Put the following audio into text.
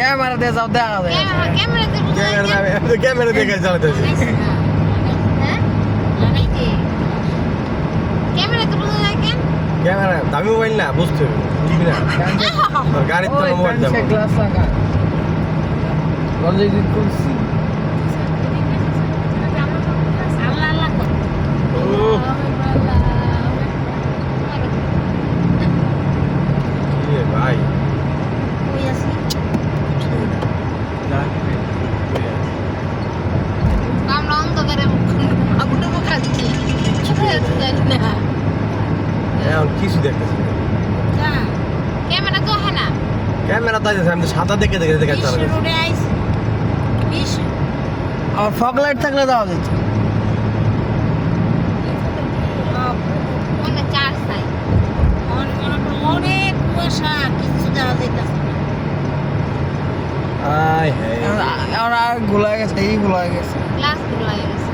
camera দিয়ে যাও দেখা যায় ক্যামেরা দেখে চালাতেছি ক্যামেরা দামি মোবাইল না বুঝতে হবে ঠিক না তোর গাড়ির তো মোবাইল যাবো গ্লাস লাগা অলরেডি খুলছি ভাই এখন কিছু দেখতেছি ক্যামেরা তো হয় না ক্যামেরা তো আছে আমি তো সাদা দেখে দেখে দেখে চালাতেছি আর ফগ লাইট থাকলে দেওয়া যেত ফোনে চার্জ নাই অনেক কুয়াশা কিছু দেওয়া যাইতেছে না আয় হ্যাঁ আর গুলা গেছে এই গুলা গেছে গ্লাস গুলো লাগে